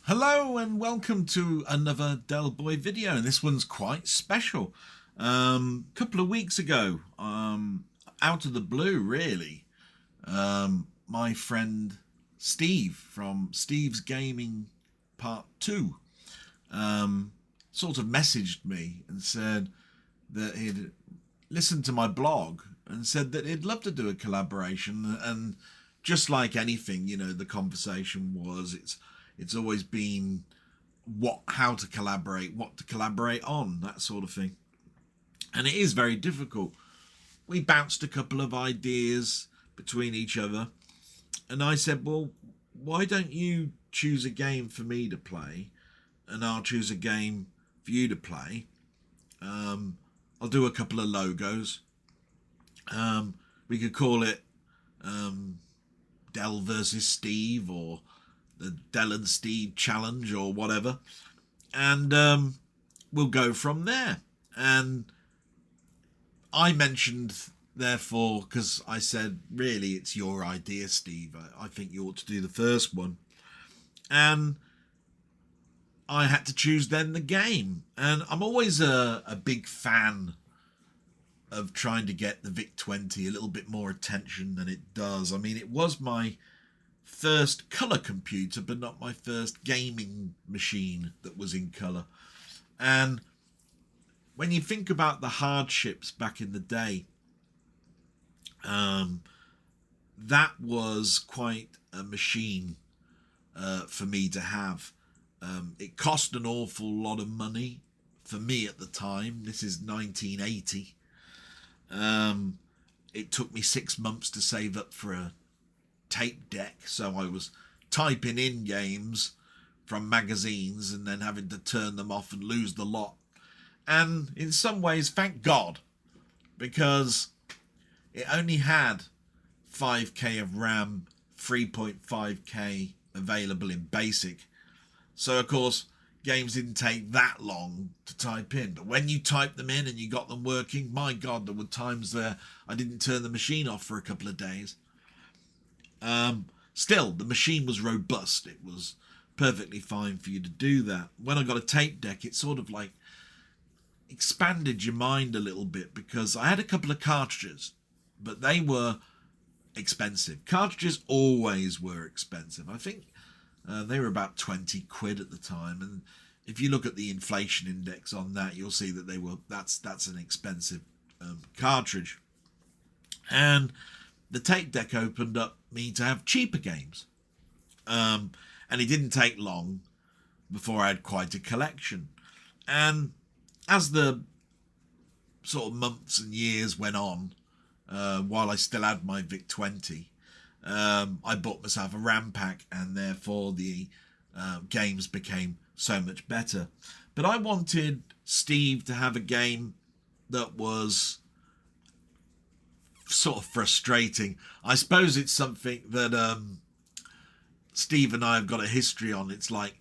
Hello and welcome to another Del Boy video, and this one's quite special. Couple of weeks ago, out of the blue really, my friend Steve from Steve's Gaming Part 2 sort of messaged me and said that he'd listened to my blog and said that he'd love to do a collaboration. And just like anything, you know, the conversation was it's always been how to collaborate, what to collaborate on, that sort of thing. And it is very difficult. We bounced a couple of ideas between each other, and I said, well, why don't you choose a game for me to play and I'll choose a game for you to play. I'll do a couple of logos. We could call it Del versus Steve, or the Del and Steve challenge, or whatever, and we'll go from there. And I mentioned, therefore, because I said, really, it's your idea, Steve. I think you ought to do the first one. And I had to choose then the game. And I'm always a big fan of trying to get the VIC-20 a little bit more attention than it does. I mean, it was my first colour computer, but not my first gaming machine that was in colour. And when you think about the hardships back in the day, that was quite a machine for me to have. It cost an awful lot of money for me at the time. This is 1980. It took me 6 months to save up for a tape deck, so I was typing in games from magazines and then having to turn them off and lose the lot. And in some ways, thank God, because it only had 5k of RAM, 3.5k available in basic. So of course games didn't take that long to type in, but when you typed them in and you got them working, my God, there were times there I didn't turn the machine off for a couple of days. Still, the machine was robust. It was perfectly fine for you to do that. When I got a tape deck, it sort of like expanded your mind a little bit, because I had a couple of cartridges, but they were expensive. Cartridges always were expensive. I think they were about 20 quid at the time, and if you look at the inflation index on that, you'll see that that's an expensive cartridge. And the tape deck opened up me to have cheaper games. And it didn't take long before I had quite a collection. And as the sort of months and years went on, while I still had my VIC-20, I bought myself a RAM pack, and therefore the games became so much better. But I wanted Steve to have a game that was sort of frustrating. I suppose it's something that Steve and I have got a history on. It's like,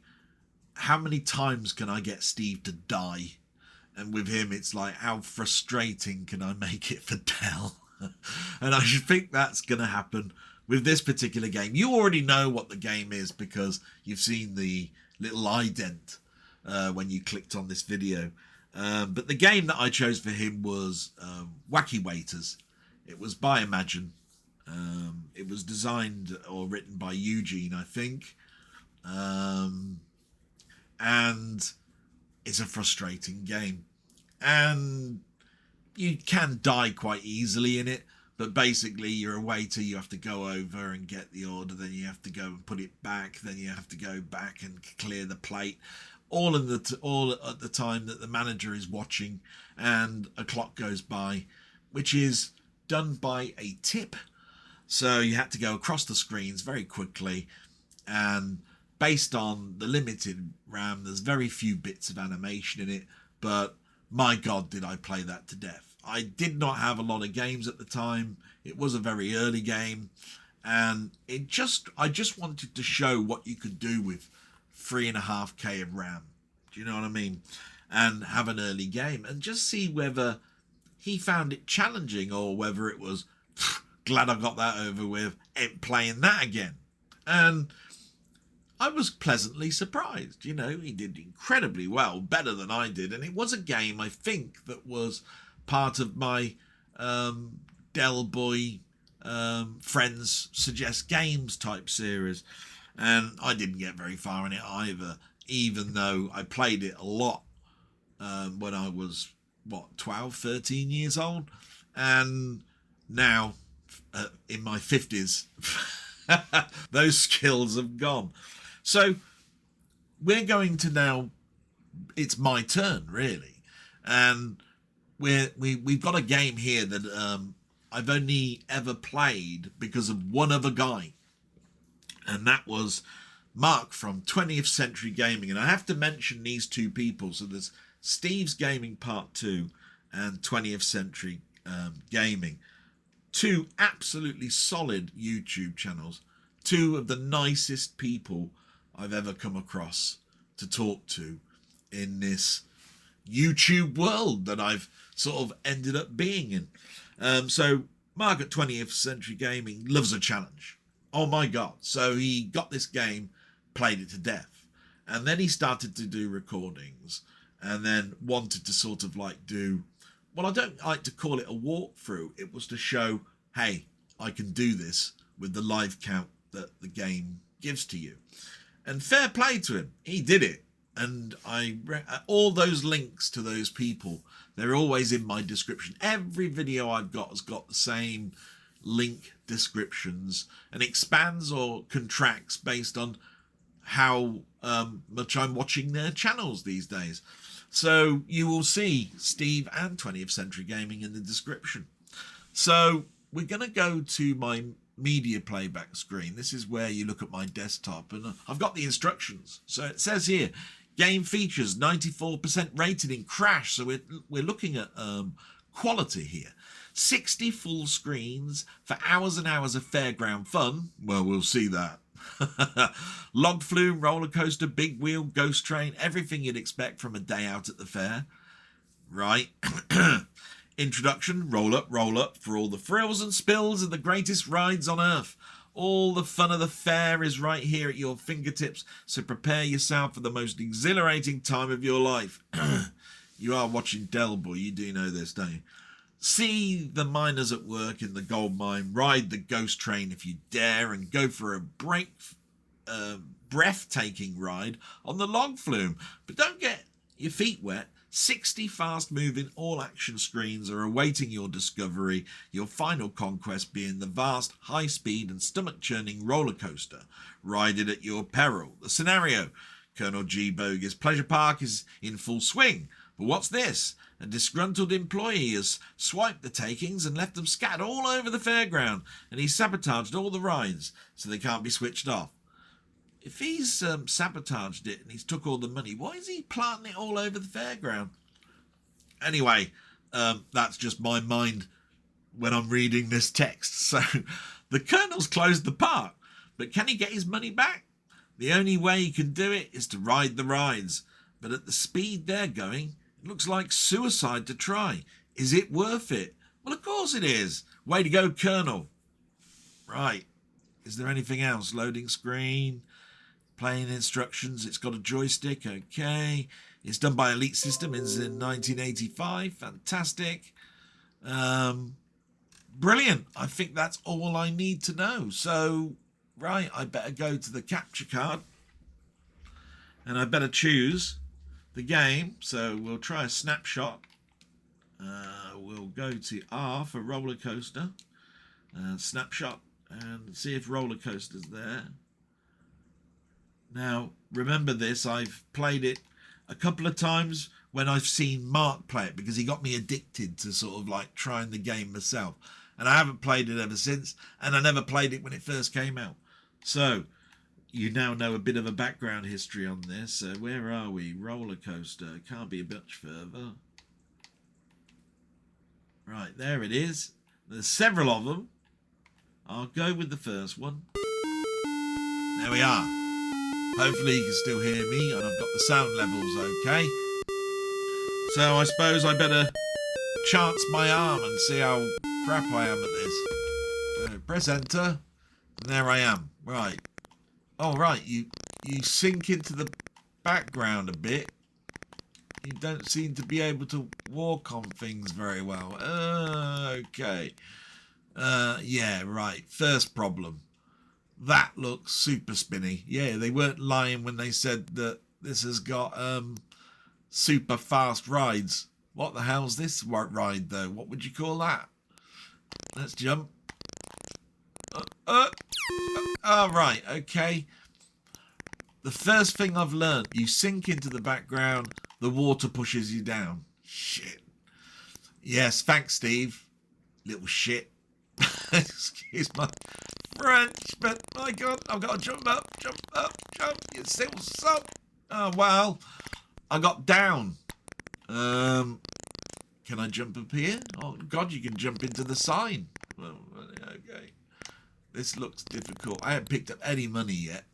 how many times can I get Steve to die? And with him, it's like, how frustrating can I make it for Del? And I think that's going to happen with this particular game. You already know what the game is because you've seen the little ident when you clicked on this video. But the game that I chose for him was Wacky Waiters. It was by Imagine. It was designed or written by Eugene, I think. And it's a frustrating game. And you can die quite easily in it. But basically, you're a waiter, you have to go over and get the order, then you have to go and put it back, then you have to go back and clear the plate, all at the time that the manager is watching, and a clock goes by, which is done by a tip. So you had to go across the screens very quickly, and based on the limited RAM, there's very few bits of animation in it, but my God, did I play that to death. I did not have a lot of games at the time. It was a very early game, and I just wanted to show what you could do with 3.5k of RAM. Do you know what I mean? And have an early game and just see whether he found it challenging or whether it was glad I got that over with, ain't playing that again. And I was pleasantly surprised. You know, he did incredibly well, better than I did. And it was a game, I think, that was part of my Del Boy Friends Suggest Games type series. And I didn't get very far in it either, even though I played it a lot when I was, 12, 13 years old. And now, in my 50s, those skills have gone. So we're going to now, it's my turn really, and we've got a game here that I've only ever played because of one other guy, and that was Mark from 20th Century Gaming. And I have to mention these two people. So there's Steve's Gaming Part 2 and 20th Century Gaming. Two absolutely solid YouTube channels. Two of the nicest people I've ever come across to talk to in this YouTube world that I've sort of ended up being in. So Mark at 20th Century Gaming loves a challenge. Oh my God. So he got this game, played it to death. And then he started to do recordings and then wanted to sort of like do, well, I don't like to call it a walkthrough. It was to show, hey, I can do this with the live count that the game gives to you. And fair play to him. He did it. And all those links to those people, they're always in my description. Every video I've got has got the same link descriptions and expands or contracts based on how much I'm watching their channels these days. So you will see Steve and 20th Century Gaming in the description. So we're going to go to my media playback screen. This is where you look at my desktop, and I've got the instructions. So it says here, game features 94% rated in Crash. So we're looking at quality here. 60 full screens for hours and hours of fairground fun. Well, we'll see that. Log flume, roller coaster, big wheel, ghost train, everything you'd expect from a day out at the fair. Right. Introduction, roll up for all the thrills and spills of the greatest rides on earth. All the fun of the fair is right here at your fingertips, so prepare yourself for the most exhilarating time of your life. You are watching Del Boy, you do know this, don't you? See the miners at work in the gold mine, ride the ghost train if you dare, and go for a breathtaking ride on the log flume. But don't get your feet wet. 60 fast-moving, all-action screens are awaiting your discovery, your final conquest being the vast, high-speed and stomach-churning roller coaster. Ride it at your peril. The scenario: Colonel G. Bogey's pleasure park is in full swing. But what's this? A disgruntled employee has swiped the takings and left them scattered all over the fairground, and he's sabotaged all the rides so they can't be switched off. If he's sabotaged it and he's took all the money, why is he planting it all over the fairground? Anyway, that's just my mind when I'm reading this text. So the Colonel's closed the park, but can he get his money back? The only way he can do it is to ride the rides. But at the speed they're going, it looks like suicide to try. Is it worth it? Well, of course it is. Way to go, Colonel. Right. Is there anything else? Loading screen. Playing instructions. It's got a joystick. Okay. It's done by Elite System. It's in 1985. Fantastic. Brilliant. I think that's all I need to know. So, right, I better go to the capture card. And I better choose the game. So we'll try a snapshot. We'll go to R for roller coaster. Snapshot. And see if roller coaster's there. Now, remember this, I've played it a couple of times when I've seen Mark play it, because he got me addicted to sort of like trying the game myself. And I haven't played it ever since, and I never played it when it first came out. So, you now know a bit of a background history on this. Where are we? Roller coaster. Can't be a much further. Right, there it is. There's several of them. I'll go with the first one. There we are. Hopefully you can still hear me, and I've got the sound levels okay. So I suppose I better chance my arm and see how crap I am at this. So press enter, and there I am. Right. Oh, right, you you sink into the background a bit. You don't seem to be able to walk on things very well. Okay. Yeah, right. First problem. That looks super spinny. Yeah, they weren't lying when they said that this has got super fast rides. What the hell's this ride, though? What would you call that? Let's jump. Oh, right, okay. The first thing I've learned, you sink into the background, the water pushes you down. Shit. Yes, thanks, Steve. Little shit. Excuse my French, but my God, I've got to jump up. You still suck. Oh, well, I got down. Can I jump up here? Oh, God, you can jump into the sign. Well, okay. This looks difficult. I haven't picked up any money yet,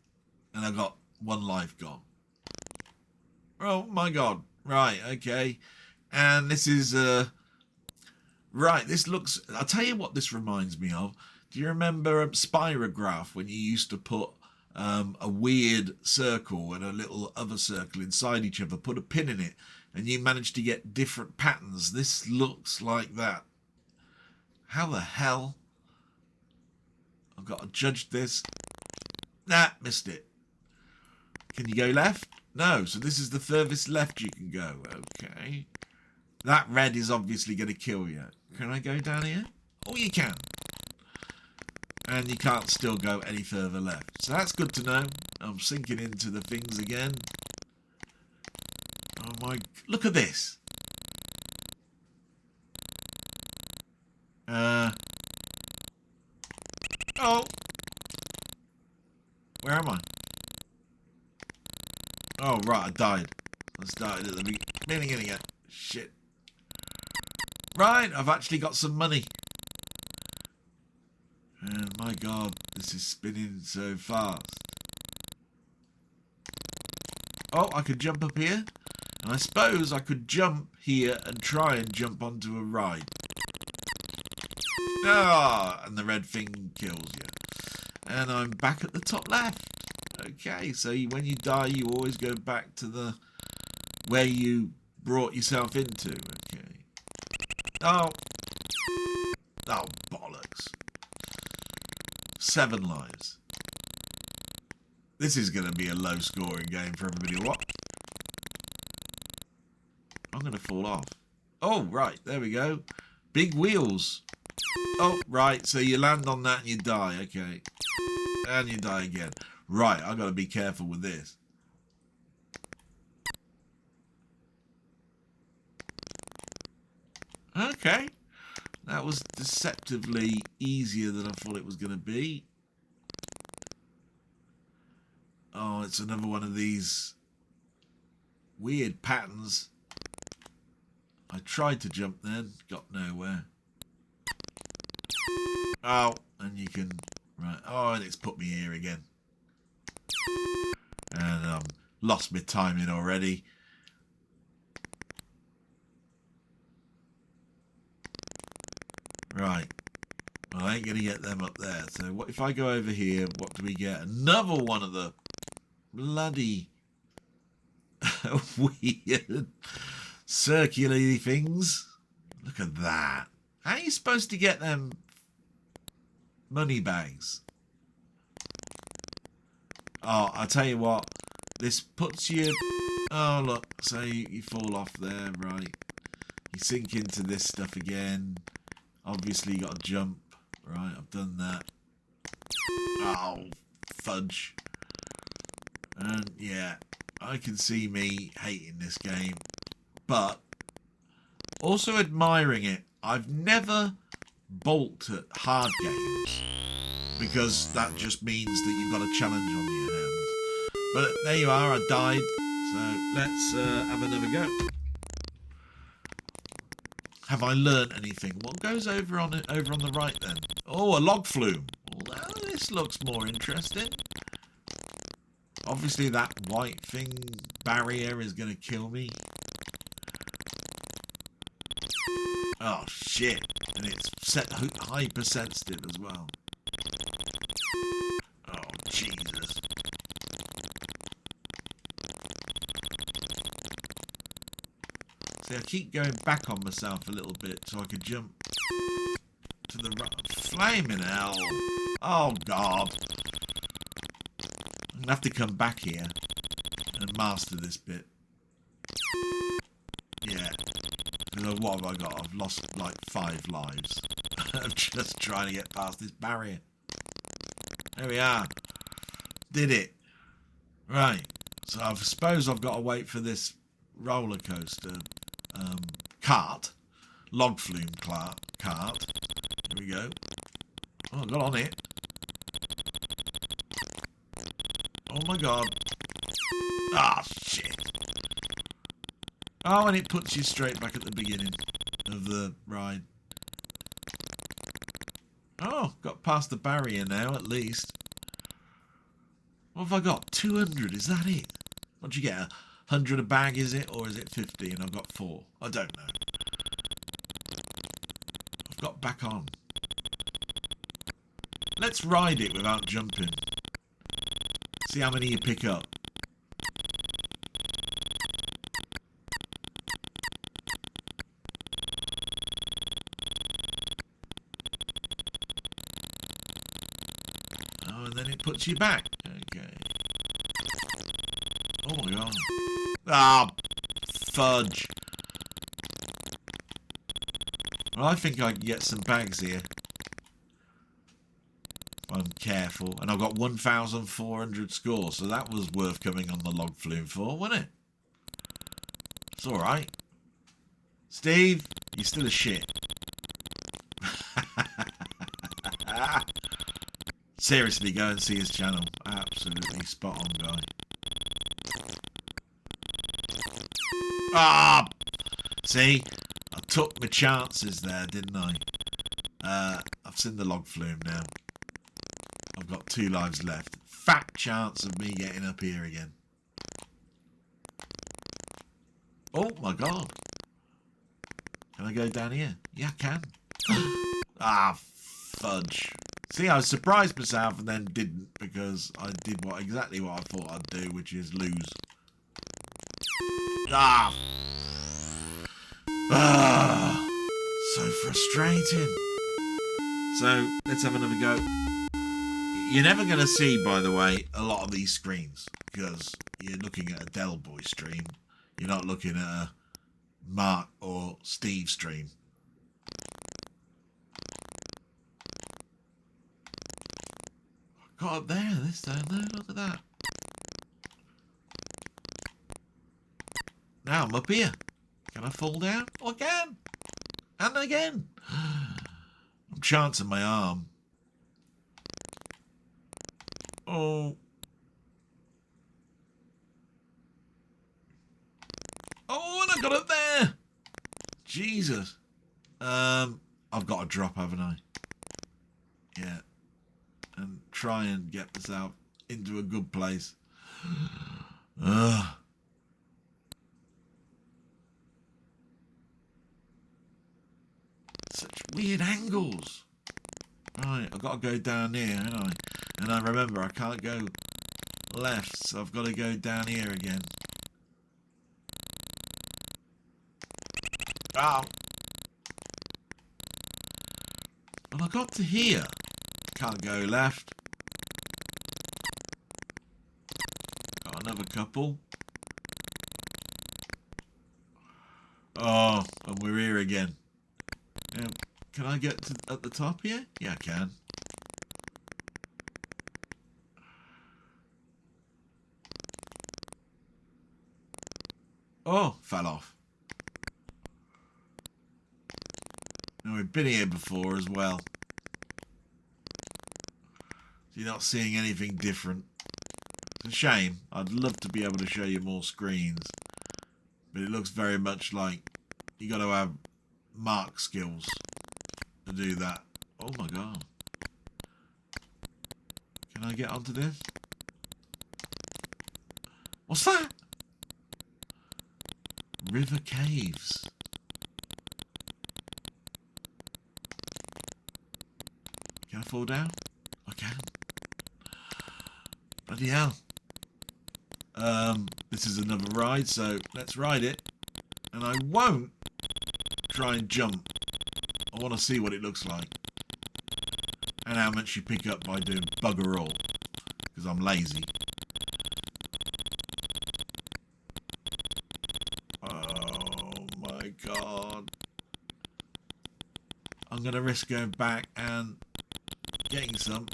and I've got 1 life gone. Oh, my God. Right, okay. And this is, right, this looks... I'll tell you what this reminds me of. Do you remember Spirograph, when you used to put a weird circle and a little other circle inside each other, put a pin in it, and you managed to get different patterns? This looks like that. How the hell? I've got to judge this. Nah, missed it. Can you go left? No, so this is the furthest left you can go. Okay. That red is obviously going to kill you. Can I go down here? Oh, you can. And you can't still go any further left. So that's good to know. I'm sinking into the things again. Oh my... Look at this. Oh. Where am I? Oh, right, I died. I started at the beginning again. Shit. Right, I've actually got some money. And my God, this is spinning so fast. Oh, I could jump up here. And I suppose I could jump here and try and jump onto a ride. Ah, and the red thing kills you. And I'm back at the top left. Okay, so when you die, you always go back to the where you brought yourself into. Okay. Oh. Oh, bollocks. 7 lives. This is going to be a low-scoring game for everybody. What? I'm going to fall off. Oh, right. There we go. Big wheels. Oh, right. So you land on that and you die. Okay. And you die again. Right. I've got to be careful with this. Okay. That was deceptively easier than I thought it was going to be. Oh, it's another one of these weird patterns. I tried to jump then, got nowhere. Oh, and you can... Right. Oh, and it's put me here again. And lost my timing already. Right. Well, I ain't going to get them up there. So what if I go over here? What do we get? Another one of the bloody weird circular things. Look at that. How are you supposed to get them money bags? Oh, I'll tell you what. This puts you... Oh, look. So you fall off there, right. You sink into this stuff again. Obviously, you got to jump. Right, I've done that. Oh, fudge. And, yeah, I can see me hating this game. But, also admiring it. I've never bolted at hard games. Because that just means that you've got a challenge on your hands. But there you are, I died. So, let's have another go. Have I learnt anything? What goes over on the right then? Oh, a log flume. Well, this looks more interesting. Obviously that white thing barrier is going to kill me. Oh, shit. And it's set hypersensitive as well. Oh, Jesus. See, I keep going back on myself a little bit so I could jump to the right. Flaming hell. Oh, God. I'm going to have to come back here and master this bit. Yeah. Because what have I got? I've lost like 5 lives. I'm just trying to get past this barrier. There we are. Did it. Right. So I suppose I've got to wait for this roller coaster cart. Log flume cart. Here we go. Oh, I got on it. Oh my God. Ah, shit. Oh, and it puts you straight back at the beginning of the ride. Oh, got past the barrier now, at least. What have I got? 200, is that it? What'd you get? 100 a bag, is it? Or is it 50 and I've got 4? I don't know. I've got back on. Let's ride it without jumping. See how many you pick up. Oh, and then it puts you back. Okay. Oh my God. Ah, fudge. Well, I think I can get some bags here. If I'm careful. And I've got 1,400 scores, so that was worth coming on the log flume for, wasn't it? It's alright. Steve, you're still a shit. Seriously, go and see his channel. Absolutely spot on, guy. Ah! See? I took my chances there, didn't I? I've seen the log flume now. I've got 2 lives left. Fat chance of me getting up here again. Oh my God. Can I go down here? Yeah, I can. Ah, fudge. See, I surprised myself and then didn't because I did exactly what I thought I'd do, which is lose. Ah! Ah! So frustrating. So, let's have another go. You're never going to see, by the way, a lot of these screens because you're looking at a Del Boy stream. You're not looking at a Mark or Steve stream. Got up there, this down there, look at that. Now I'm up here. Can I fall down? Oh, I can. And again. I'm chancing my arm. Oh. Oh, and I got up there. Jesus. I've got to drop, haven't I? Yeah. And try and get this out into a good place. Ugh. Such weird angles. Right, I've got to go down here, haven't I? And I remember I can't go left, so I've got to go down here again. Oh. Well, I got to here. Can't go left. Got another couple. Oh, and we're here again. Can I get to at the top here? Yeah, I can. Oh, fell off. Now, we've been here before as well. So you're not seeing anything different. It's a shame. I'd love to be able to show you more screens. But it looks very much like you got to have Mark skills to do that. Oh my God. Can I get onto this? What's that? River caves. Can I fall down? I can. Bloody hell. This is another ride, so let's ride it. And I won't try and jump. I want to see what it looks like. And how much you pick up by doing bugger all. Because I'm lazy. Oh my god. I'm going to risk going back and getting some.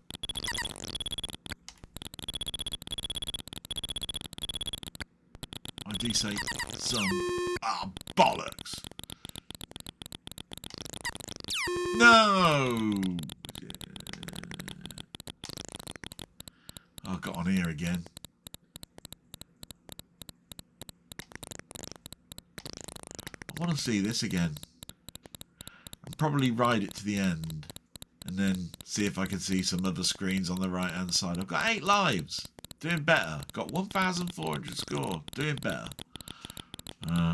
I do say some. Ah, bollocks. No! I got on here again. I want to see this again. I'll probably ride it to the end. And then see if I can see some other screens on the right hand side. I've got 8 lives. Doing better. Got 1,400 score. Doing better.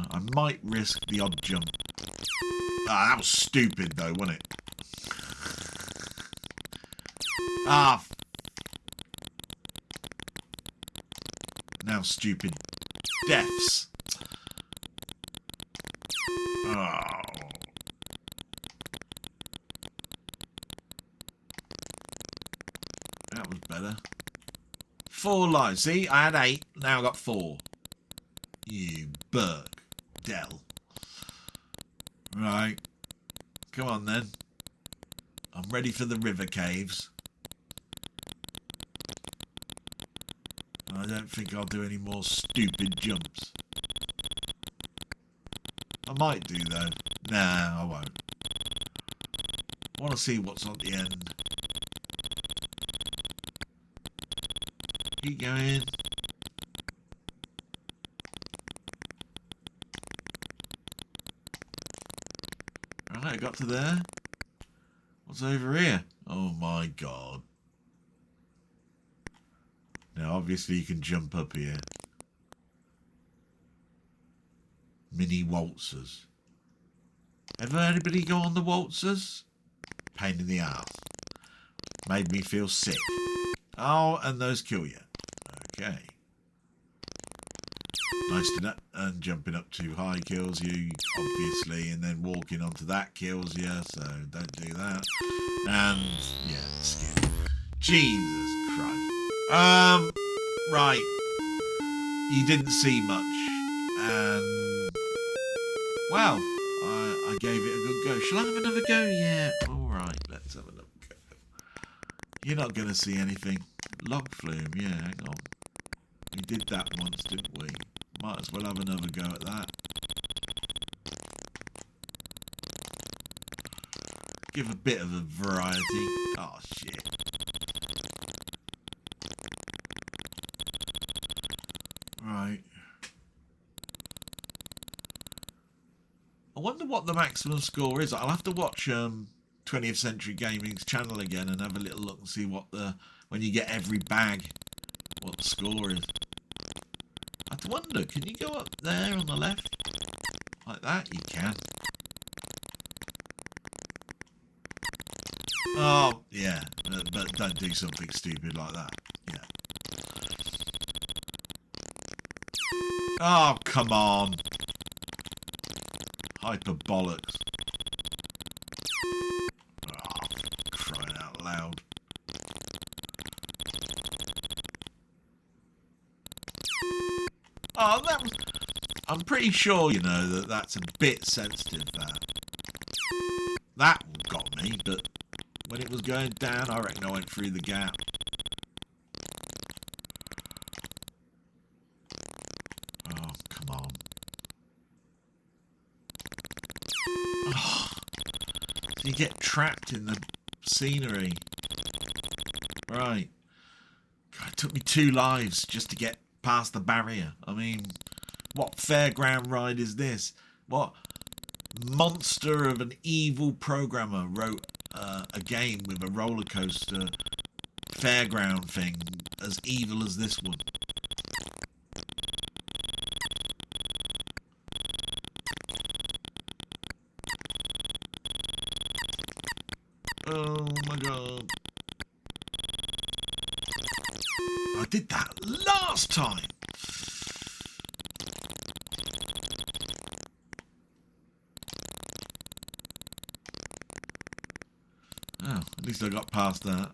I might risk the odd jump. Ah, that was stupid though, wasn't it? Ah. Now stupid deaths. Oh. That was better. 4 lives. See, I had 8. Now I got 4. You Burke. Dell. Right. Come on then. I'm ready for the river caves. I don't think I'll do any more stupid jumps. I might do though. Nah, I won't. I want to see what's on the end. Keep going. Right, I got to there. What's over here? Oh my god. Now obviously you can jump up here. Mini waltzers. Ever anybody go on the waltzers? Pain in the ass. Made me feel sick. Oh, and those kill you. Okay. Nice to know. And jumping up too high kills you, obviously, and then walking onto that kills you, so don't do that. And yeah, skip. Jesus Christ. Right. You didn't see much, and well, I gave it a good go. Shall I have another go? Yeah. All right. Let's have another go. You're not going to see anything. Log flume. Yeah. Hang on. We did that once, didn't we? Might as well have another go at that. Give a bit of a variety. Oh, shit. Right. I wonder what the maximum score is. I'll have to watch 20th Century Gaming's channel again and have a little look and see what when you get every bag, what the score is. I wonder, can you go up there on the left? Like that? You can. Oh, yeah. But don't do something stupid like that. Yeah. Oh, come on. Hyperbolics. Oh, crying out loud. Oh, that was... I'm pretty sure, you know, that's a bit sensitive, that. That got me, but when it was going down, I reckon I went through the gap. Oh, come on. Oh, you get trapped in the scenery. Right. God, it took me 2 lives just to get past the barrier. I mean, what fairground ride is this? What monster of an evil programmer wrote a game with a roller coaster fairground thing as evil as this one? Oh my god. I did that last time. At least I got past that.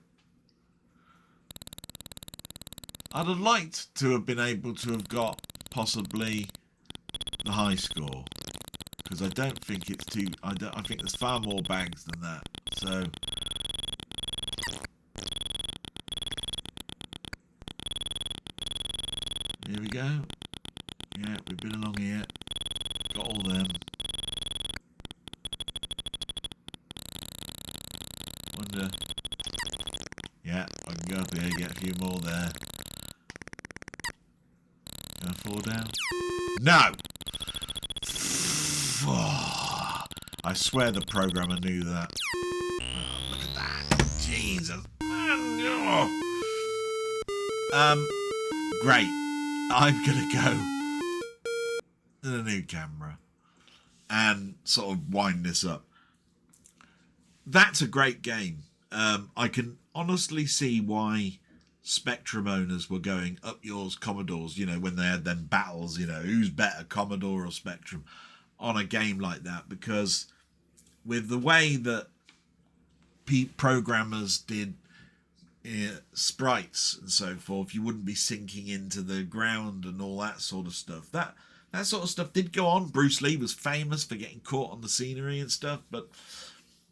I'd have liked to have been able to have got possibly the high score, because I don't think it's too. I think there's far more bags than that. So here we go. Yeah, we've been along here. Got all them. Wonder. Yeah, I can go up here, get a few more there. Can I fall down? No! I swear the programmer knew that. Oh, look at that. Jesus. Great. I'm going to go to the new camera and sort of wind this up. That's a great game. I can honestly see why Spectrum owners were going up yours Commodores, you know, when they had them battles, you know, who's better, Commodore or Spectrum, on a game like that, because with the way that programmers did sprites and so forth, you wouldn't be sinking into the ground and all that sort of stuff. That sort of stuff did go on. Bruce Lee was famous for getting caught on the scenery and stuff, but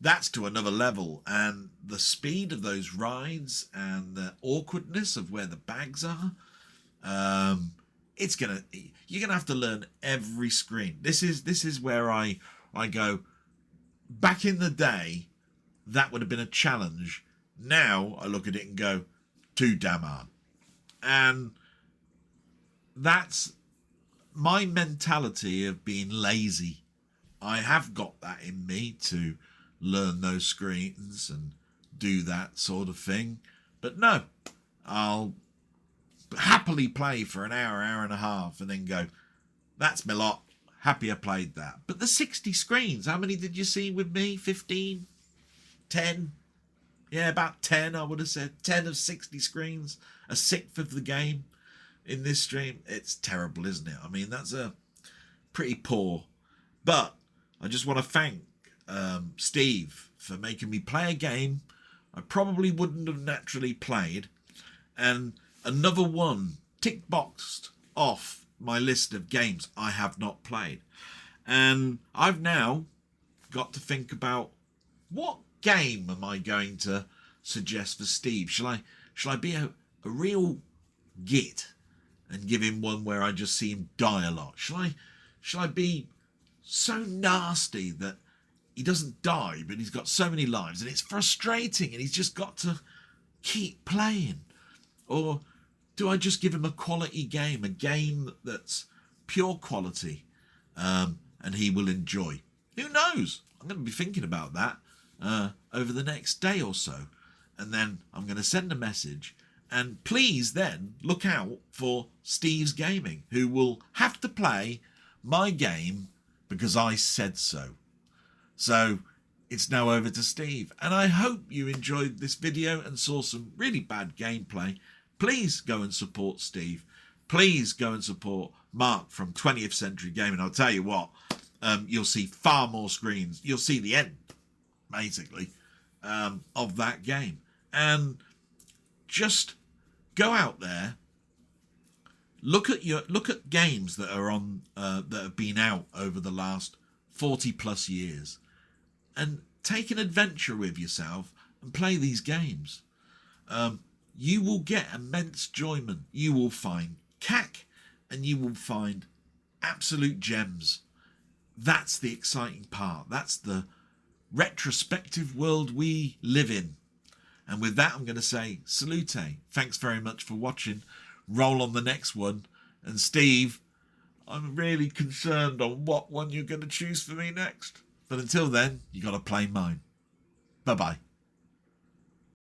that's to another level. And the speed of those rides and the awkwardness of where the bags are, you're gonna have to learn every screen. This is where I go. Back in the day, that would have been a challenge. Now I look at it and go, too damn hard. And that's my mentality of being lazy. I have got that in me to learn those screens and do that sort of thing. But no, I'll happily play for an hour, hour and a half, and then go, that's my lot. Happy I played that. But the 60 screens, how many did you see with me? 15? 10? Yeah, about 10, I would have said. 10 of 60 screens. A sixth of the game in this stream. It's terrible, isn't it? I mean, that's a pretty poor. But I just want to thank Steve for making me play a game I probably wouldn't have naturally played. And another one tick boxed off my list of games I have not played. And I've now got to think about, what game am I going to suggest for Steve? Shall I be a real git and give him one where I just see him die a lot? Shall I be so nasty that he doesn't die, but he's got so many lives and it's frustrating and he's just got to keep playing? Or do I just give him a quality game, a game that's pure quality, and he will enjoy? Who knows? I'm going to be thinking about that over the next day or so. And then I'm going to send a message. And please then look out for Steve's Gaming, who will have to play my game because I said so. So it's now over to Steve. And I hope you enjoyed this video and saw some really bad gameplay. Please go and support Steve. Please go and support Mark from 20th Century Gaming. I'll tell you what, you'll see far more screens. You'll see the end, basically, of that game. And just go out there, look at games that are on that have been out over the last 40 plus years, and take an adventure with yourself and play these games. You will get immense enjoyment. You will find cack and you will find absolute gems. That's the exciting part. That's the retrospective world we live in. And with that, I'm going to say salute. Thanks very much for watching. Roll on the next one. And Steve, I'm really concerned on what one you're going to choose for me next. But until then, you got to play mine. Bye-bye.